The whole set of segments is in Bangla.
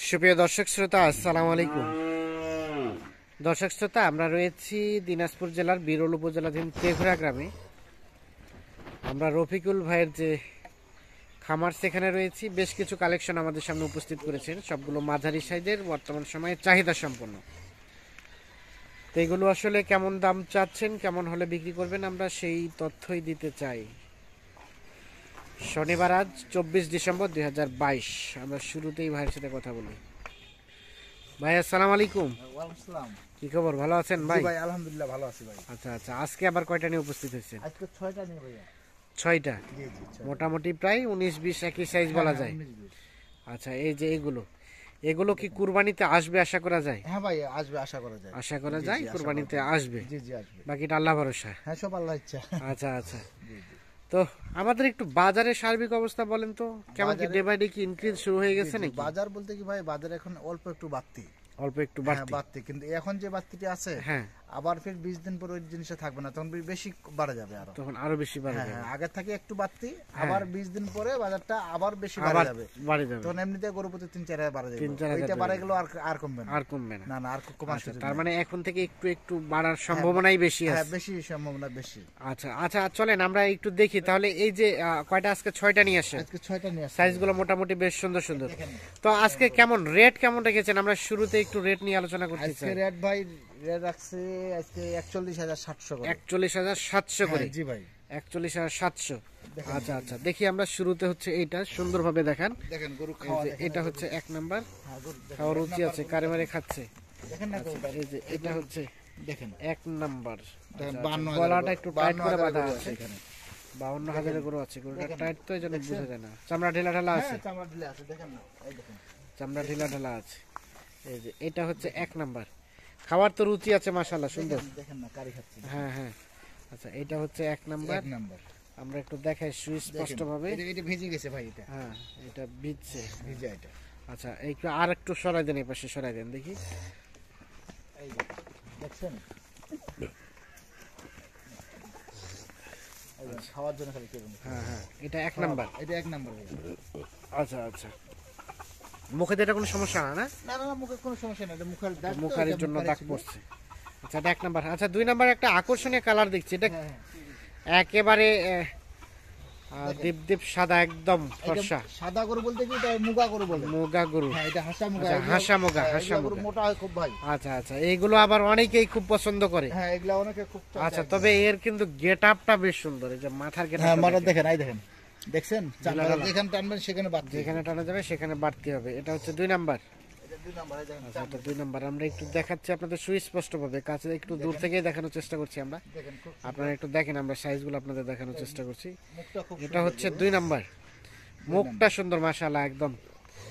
সুপ্রিয় দর্শক শ্রোতা, আসসালামু আলাইকুম। দর্শক শ্রোতা, আমরা রয়েছি দিনাজপুর জেলার বিরল উপজেলাধীন তেঘরা গ্রামে। আমরা রফিকুল ভাইয়ের যে খামার সেখানে রয়েছি। বেশ কিছু কালেকশন আমাদের সামনে উপস্থিত করেছেন, সবগুলো মাঝারি সাইজের, বর্তমান সময়ে চাহিদা সম্পন্ন। তো এগুলো আসলে কেমন দাম চাচ্ছেন, কেমন হলে বিক্রি করবেন, আমরা সেই তথ্যই দিতে চাই। শনিবার আজ 24 ডিসেম্বর 2022। আমরা শুরুতেই ভাইয়ের সাথে কথা বলি। ভাই আসসালামু আলাইকুম। ওয়ালাইকুম আসসালাম। কি খবর, ভালো আছেন ভাই? ভাই আলহামদুলিল্লাহ ভালো আছি ভাই। আচ্ছা আচ্ছা, আজকে আবার কয়টা নিয়ে উপস্থিত হয়েছেন? আজকে 6টা নিয়ে ভাইয়া। 6টা। জি জি 6টা। মোটামুটি প্রায় 19-20 একই সাইজ বলা যায়। 19-20। আচ্ছা, এই যে এগুলো কি কুরবানিতে আসবে আশা করা যায়? হ্যাঁ ভাই আসবে, আশা করা যায়। আশা করা জি, যায় জি, আশা কুরবানিতে করা যায়। আসবে। জি জি আসবে। বাকিটা আল্লাহ ভরসা। হ্যাঁ সব আল্লাহর ইচ্ছা। আচ্ছা আচ্ছা, জি জি। তো আমাদের একটু বাজারের সার্বিক অবস্থা বলেন তো, কেমন কি ডে বাই ডে কি ইনক্রিজ শুরু হয়ে গেছে জি, জি, নাকি? বাজার বলতে কি ভাই, বাজার এখন অল্প একটু বাড়তি। অল্প একটু হ্যাঁ বাড়তি। বাড়তি, কিন্তু এখন যে বাড়তিটি আছে হ্যাঁ, আবার ফির 20 দিন পর ওই জিনিসটা থাকবে না, তখন বেশি বাড়া যাবে আরো। তখন আরো বেশি বাড়বে। হ্যাঁ হ্যাঁ, আগের থেকে একটু বাড়তি, আবার 20 দিন পরে বাজারটা আবার বেশি বাড়া আবার যাবে। বাড়ে যাবে, তখন এমনিতে গরু প্রতি 3-4 হাজার বাড়া যাবে। 3-4 হাজার ওইটা বাড়া গেল আর আর কমবে না। আর কমবে না। না না, আর কমার আচ্ছা, সুযোগ তার নেই। মানে এখন থেকে একটু একটু বাড়ার সম্ভাবনাই বেশি হ্যাঁ আছে। বেশি সম্ভাবনা বেশি। আচ্ছা আচ্ছা, চলেন আমরা একটু দেখি তাহলে। এই যে কয়টা আজকে 6টা নিয়ে আসেন, আজকে 6টা নিয়ে আসছি। সাইজগুলো মোটামুটি বেশ সুন্দর সুন্দর। দেখেন। তো আজকে কেমন রেট কেমন রেখেছেন? আমরা শুরুতে একটু রেট নিয়ে আলোচনা করতে আজকে চাই। রেট ভাই, রেট রাখছে আজকে 41,700 করে। 41,700 করে। হ্যাঁ, জি ভাই 41,700। দেখেন। আচ্ছা আচ্ছা, দেখি আমরা শুরুতে হচ্ছে এইটা সুন্দরভাবে দেখান। দেখেন গরু এই খাওয়া যে দেখেন। এটা হচ্ছে 1 নাম্বার, হ্যাঁ, গরু দেখেন। খাওয়ার রুচি আছে, কারে মারে খাচ্ছে। দেখেন না গরুটা। এই যে এটা হচ্ছে দেখেন 1 নাম্বার। দেখেন, আচ্ছা, 52,000 গলাটা একটু টাইট করে 52,000 বাঁধা গরু আছে। এখানে। 52,000 গরু আছে, গরুটা দেখেন। টাইট তো এই জন্য বোঝা যায় না। চামড়া ঢিলা ঢালা আছে, হ্যাঁ চামড়া ঢিলে আছে, দেখেন না, এই দেখেন। চামড়া ঢিলা ঢালা আছে। এই যে এটা হচ্ছে 1 নাম্বার, খাবার তো রুচি আছে মাশাআল্লাহ, সুন্দর। দেখেন না কারি খাচ্ছে। হ্যাঁ হ্যাঁ। আচ্ছা, এটা হচ্ছে 1 নাম্বার। 1 নাম্বার। আমরা একটু দেখাই সুস্পষ্ট ভাবে। এটা ভিজে গেছে ভাই, এটা হ্যাঁ, এটা বিচ্ছে। ভিজে এটা। আচ্ছা, একটু আর একটু সরাই দেন, এই পাশে সরাই দেন দেখি। এই যে, দেখছেন এই যে, খাওয়ার জন্য খালি কেবল। হ্যাঁ হ্যাঁ, এটা 1 নাম্বার। এটা 1 নাম্বার ভাই। আচ্ছা আচ্ছা, মুখে তো এটা কোনো সমস্যা না? না না না, মুখে কোনো সমস্যা নেই, এটা মুখের দাগ তো, মুখের এটা জন্য মুখারি দাগ ছিল। পড়ছে। আচ্ছা, এটা 1 নাম্বার। আচ্ছা, 2 নাম্বার একটা আকর্ষণীয় কালার দেখছি, এটা হ্যাঁ, একেবারে দীপ দীপ সাদা, একদম এটা ফর্সা সাদা গরু বলতে কি, এটা মুগা গরু বলে। মুগা গরু। হ্যাঁ, এটা হাসা মুগা। আচ্ছা, হাসা মুগা, হাসা গরু মুগা। মোটা হয় খুব ভাই। আচ্ছা আচ্ছা, এইগুলো আবার অনেকেই খুব পছন্দ করে। হ্যাঁ, এগুলা অনেকে খুব চায়। আচ্ছা, তবে এর কিন্তু গেট আপটা বেশ সুন্দর। এই যে মাথার গেট হ্যাঁ, মারা আপটা দেখেন, এই দেখেন, দেখছেন চামড়া ঢালা। যেখানে টানবেন সেখানে বাদ দিয়ে। যেখানে টানা যাবে সেখানে বাড়তি হবে। এটা হচ্ছে 2 নাম্বার। এটা 2 নাম্বার, এই দেখেন আচ্ছা, এটা 2 নাম্বার। আমরা একটু দেখাচ্ছি আপনাদের সুস্পষ্ট ভাবে, কাছে একটু দূর থেকেই দেখানোর চেষ্টা করছি আমরা। দেখেন খুব আপনারা একটু দেখেন, আমরা সাইজগুলো আপনাদের দেখানোর চেষ্টা করছি। মুখটা খুব এটা হচ্ছে 2 নাম্বার। মুখটা সুন্দর মাশাআল্লাহ, একদম।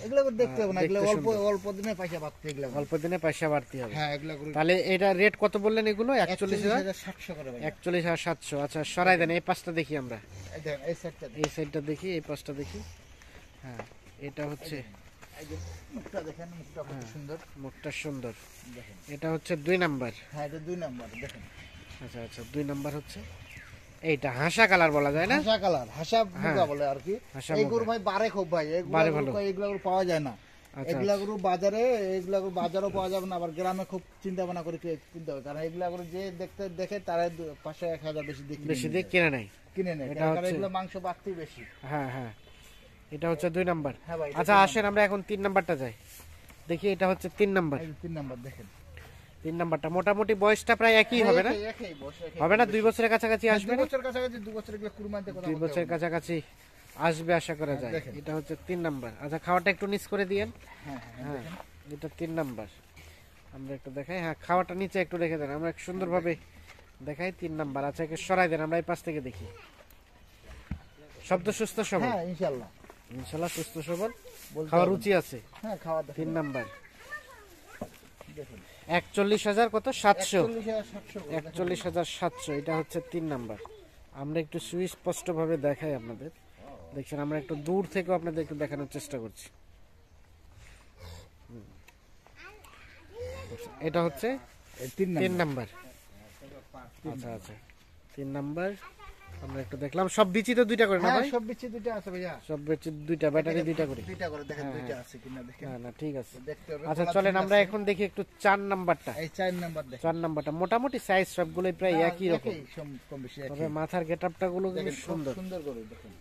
এগুলা করে দেখতে হবে না, এগুলা দেখতে অল্প সুন্দর। অল্প দিনে পয়সা বাড়তে এগুলা। অল্প দিনে পয়সা বাড়তি হবে। হ্যাঁ, এগুলা করে তাহলে এটা রেট কত বললেন এগুলো? 41,000। 41,700 করে ভাই। 41,700। আচ্ছা, সরাই দেন, এই পাশটা দেখি আমরা। এই দেখেন এই সেটটা, এই সাইডটা দেখি, এই পাশটা দেখি। হ্যাঁ, এটা হচ্ছে এই যে মুখটা দেখেন, মুখটা কত সুন্দর মুখটা সুন্দর। দেখেন। এটা হচ্ছে 2 নাম্বার। হ্যাঁ, এটা 2 নাম্বার দেখেন। আচ্ছা আচ্ছা, 2 নাম্বার হচ্ছে এইটা হাসা কালার বলা যায় না? হাসা কালার, হাসা হ্যাঁ, মুগা বলে আর কি। হাসা এই মুগা। গরু ভাই বারে খুব ভাই, বারে ভালো। এগুলা গরু পাওয়া যায় না। আচ্ছা, এগুলা গরু বাজারে, এগুলা গরু বাজারও পাওয়া যাবে না, আবার গ্রামে খুব চিন্তা ভাবনা করে কিনতে হবে, কারণ এগুলা গরু যে দেখে তারা 500-1,000 বেশি দিয়ে বেশি দিয়ে কিনে নাই। কিনে নেয়, এটা কারণ হচ্ছে- এগুলো মাংস বাড়তি বেশি। হ্যাঁ হ্যাঁ, এটা হচ্ছে 2 নাম্বার। হ্যাঁ ভাই, এটা আচ্ছা, 2 আসেন আমরা এখন 3 নাম্বারটা যাই দেখি। এটা হচ্ছে 3 নাম্বার। এই যে 3 নাম্বার দেখেন। 3 নাম্বারটা মোটামুটি বয়সটা প্রায় একই হবে না? একই বয়স, একই হবে না, বয়স। 2 বছরের কাছাকাছি আসবে 2 না? বছর কাছাকাছি, 2 বছর এগুলো কুরবানিতে কথা 2 বছরের কাছাকাছি আসবে আশা করা যায়। দেখেন। এটা হচ্ছে 3 নাম্বার। আচ্ছা, খাওয়াটা একটু নিচ করে দিয়েন। হ্যাঁ হ্যাঁ, এটা 3 নাম্বার। আমরা একটু দেখাই। হ্যাঁ, খাওয়াটা নিচে একটু রেখে দেন, আমরা সুন্দরভাবে দেখাই। 3 নাম্বার। আচ্ছা, একে সরাই দেন, আমরা এই পাশ থেকে দেখি। শব্দ সুস্থ সবল, হ্যাঁ ইনশাআল্লাহ, ইনশাআল্লাহ সুস্থ সবল, বলতে খাওয়ার হবে রুচি আছে। হ্যাঁ, খাওয়া দেখেন 3 নাম্বার। দেখুন 41,000 কত? 700। 41,700 করে দেখেন। 41,700। এটা হচ্ছে 3 নাম্বার। আমরা একটু সুস্পষ্ট ভাবে দেখাই আপনাদের। দেখছেন, আমরা একটু দূর থেকে আপনাদের একটু দেখানোর চেষ্টা করছি। এটা হচ্ছে এই 3 3 নাম্বার। নাম্বার। আচ্ছা আচ্ছা, 3 নাম্বার। আমরা একটু দেখলাম সব বিচি তো দুইটা করে না হ্যাঁ ভাই? সব বিচি দুইটা আছে ভাইয়া, সব বিচি দুইটা, ব্যাটারি দুইটা করে। দুইটা করে দেখেন হ্যাঁ, দুইটা আছে কিনা দেখেন। না না ঠিক আছে। দেখতে হবে। আচ্ছা গলা চলেন ঠিক আমরা আছে। এখন দেখি একটু 4 নাম্বারটা। এই 4 নাম্বার দেখেন। 4 নাম্বারটা মোটামুটি সাইজ সবগুলোই প্রায় হ্যাঁ, একই রকম, কম বেশি তবে একই। মাথার গেটআপটা গুলো কিন্তু দেখেন খুব সুন্দর। সুন্দর করে দেখেন।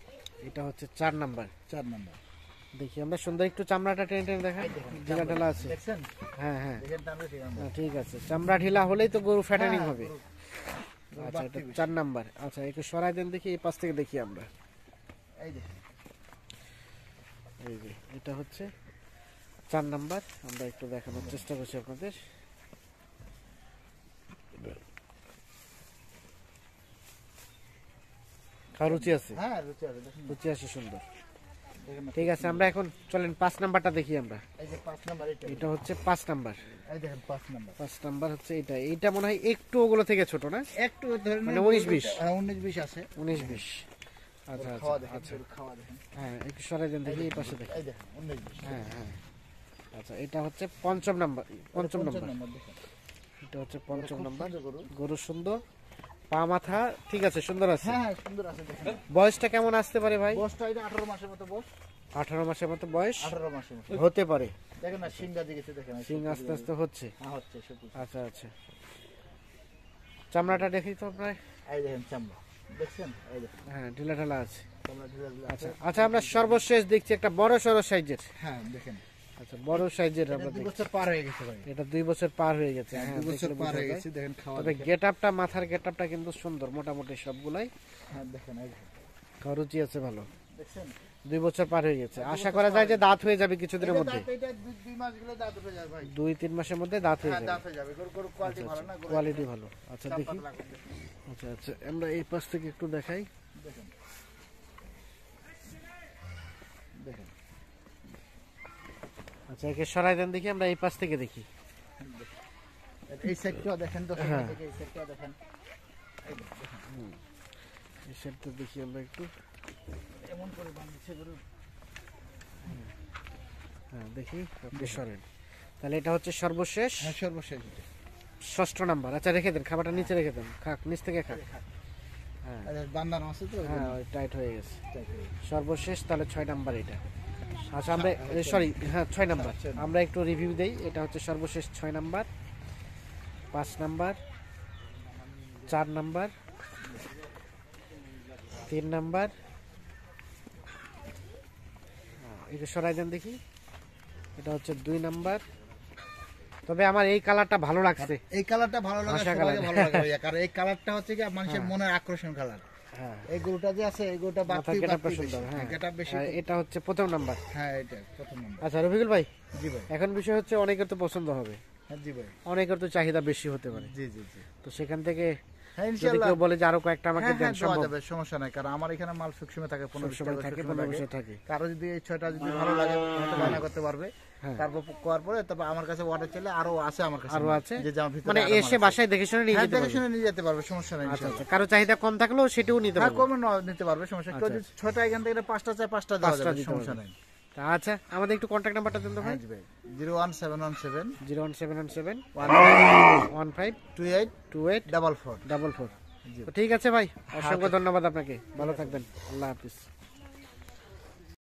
এটা হচ্ছে 4 নাম্বার। 4 নাম্বার দেখি আমরা সুন্দর একটু চামড়াটা টেনে টেনে দেখাই, ঢিলা ঢালা আছে। দেখছেন? হ্যাঁ হ্যাঁ দেখেন টানলে ঠিক আছে। হ্যাঁ, ঠিক আছে, চামড়া ঢিলা হলেই তো গরু ফ্যাটানিং হ্যাঁ, হবে। গরু আচ্ছা এটা বাড়তি বেশি। 4 নাম্বার। আচ্ছা একটু সরাই দেন দেখি, এই পাশ থেকে দেখি আমরা। এই দেখেন এই যে এটা হচ্ছে 4 নাম্বার, আমরা একটু দেখানোর চেষ্টা করছি আপনাদের। খাওয়ার রুচি আছে, হ্যাঁ রুচি আছে দেখেন। রুচি আছে সুন্দর। দেখেন না? ঠিক আছে আমরা এখন চলেন 5 নাম্বারটা দেখি আমরা। এই যে 5 নাম্বার এটা। এটা হচ্ছে 5 নাম্বার। এই দেখেন 5 নাম্বার। 5 নাম্বার হচ্ছে এটা। এইটা মনে হয় একটু ওগুলো থেকে ছোট না? একটু ধরে মানে 19-20? হ্যাঁ 19-20 আছে। 19-20। আচ্ছা খাওয়া আচ্ছা দেখেন, আচ্ছা। গরু খাওয়া দেখেন। হ্যাঁ একটু সরাই দেন দেখি, এই পাশে দেখি। এই দেখেন 19-20। হ্যাঁ হ্যাঁ আচ্ছা এটা হচ্ছে পঞ্চম নাম্বার। পঞ্চম নাম্বার দেখেন। এটা হচ্ছে পঞ্চম খুব নাম্বার। সুন্দর গরু। গরু সুন্দর, পা মাথা ঠিক আছে, সুন্দর আছে। হ্যাঁ হ্যাঁ সুন্দর আছে দেখেন। বয়সটা কেমন আসতে পারে ভাই? বয়সটা এটা 18 মাসের মতো বয়স। 18 মাসের মতো বয়স 18 মাসের মতো। হতে পারে। দেখেন না সিংহা দিকেছে দেখেন। সিং আস্তে আস্তে হচ্ছে। হ্যাঁ হচ্ছে সব কিছু। আচ্ছা আচ্ছা চামড়াটা দেখি তো প্রায়। এই দেখেন চামড়া দেখছেন? এই দেখেন হ্যাঁ ঢিলা ঢালা আছে। চামড়া ঢিলা ঢিলা আচ্ছা আছে। আচ্ছা আমরা সর্বশেষ দেখছি একটা বড় সড়ো সাইজের। হ্যাঁ দেখেন। আচ্ছা বড় সাইজের এটা আমরা 2 দেখছি। বছর পার হয়ে গেছে ভাই। এটা 2 বছর পার হয়ে গেছে। হ্যাঁ 2 বছর দেখলে পার বোঝা হয়ে যায়। গেছে দেখেন। খাওয়া তবে দেখেন। গেটআপটা, মাথার গেটআপটা কিন্তু সুন্দর মোটামুটি সবগুলাই। হ্যাঁ দেখেন এই দেখেন। খাওয়ার রুচি আছে ভালো। দেখছেন? 2 বছর পার হয়ে গেছে, আশা করা যায় যে দাঁত হয়ে যাবে কিছুদিনের মধ্যে। এটা 2 মাস গেলে দাঁত উঠে যাবে ভাই। 2-3 মাসের মধ্যে দাঁত হয়ে হ্যাঁ যাবে। দাঁত হয়ে যাবে। গরু কোয়ালিটি ভালো না। গরু কোয়ালিটি ভালো। আচ্ছা চাপ দেখি। পাতলা করে দেখেন। আচ্ছা আচ্ছা আমরা এই পাশ থেকে একটু দেখাই। দেখেন দেখেন আচ্ছা একে সরাই দেন দেখি, আমরা এই পাশ থেকে দেখি। এই সাইডটা দেখেন তো। হ্যাঁ। এই সাইডটা দেখেন। এই দেখেন এই সাইডটা দেখি আমরা একটু। এমন করে বাঁধছে গরু। হ্যাঁ দেখি আপনি সরেন। তাহলে এটা হচ্ছে সর্বশেষ হ্যাঁ সর্বশেষ এটা। 6ষ্ঠ নাম্বার। আচ্ছা রেখে দেন, খাবারটা নিচে রেখে দেন, খাক নিচ থেকে খাক। হ্যাঁ আরে বান্দানো আছে তো। হ্যাঁ ওই টাইট হয়ে গেছে। তাই। সর্বশেষ তাহলে 6 নাম্বার এটা। আচ্ছা আমরা সরি হ্যাঁ 6 নাম্বার। আমরা একটু রিভিউ দেই। এটা হচ্ছে সর্বশেষ 6 নাম্বার, 5 নাম্বার, 4 নাম্বার, 3 নাম্বার। এটা সরাই দেন দেখি। এটা হচ্ছে 2 নাম্বার। তবে আমার এই কালারটা ভালো লাগছে। এই কালারটা ভালো লাগে, আশা সবাইকে কালার। ভালো লাগে ভাইয়া, কারণ এই কালারটা হচ্ছে কি মানুষের মনের আকর্ষণ কালার। হ্যাঁ এই গরুটা যে আছে এই গরুটা মাথার বাড়তি গেটআপটা বাড়তি সুন্দর। বেশি। হ্যাঁ গেটআপ বেশি। আর এটা হচ্ছে প্রথম নাম্বার। হ্যাঁ এটা প্রথম নাম্বার। আচ্ছা রফিকুল ভাই, জি ভাই। এখন বিষয় হচ্ছে অনেকের তো পছন্দ হবে, হ্যাঁ জি ভাই। অনেকের তো চাহিদা বেশি হতে পারে। জি জি জি। তো সেখান থেকে হ্যাঁ যদি ইনশাআল্লাহ। কেউ বলে যে আরো কয়েকটা আমাকে হ্যাঁ দেন, হ্যাঁ দেওয়া সম্ভব? যাবে, সমস্যা নাই, কারণ আমার এখানে মাল সবসময় থাকে, 15 সবসময় থাকে, 15 বছর থাকে। কারো যদি এই 6টা যদি ভালো লাগে হয়তো বায়না করতে পারবে। হ্যাঁ। তারপর করার পরে তারপর আমার কাছে অর্ডার চলে আরো আছে, আমার কাছে আরো মাল। আছে? যে যেমন ভিতরে মানে আরো মাল এসে আছে। বাসায় দেখে শুনে নিয়ে হ্যাঁ যেতে দেখে পারবে? শুনে নিয়ে যেতে পারবে, সমস্যা নেই আচ্ছা ইনশাআল্লাহ। আচ্ছা, কারো চাহিদা কম থাকলেও সেটাও নিতে হ্যাঁ পারবে। কমে নিতে পারবে, সমস্যা নেই। কেউ যদি 6টা এখান থেকে 5টা চায় 5টা দেওয়া 5টা যাবে, দিতে সমস্যা পারবে। নেই। তা আচ্ছা আমাদের একটু কন্ট্যাক্ট নাম্বারটা দেন তো ভাই। হ্যাঁ জি ভাই। 01717 01717 15 28 28 44 44। তো ঠিক আছে ভাই, অসংখ্য ধন্যবাদ আপনাকে, ভালো থাকবেন, আল্লাহ হাফিজ।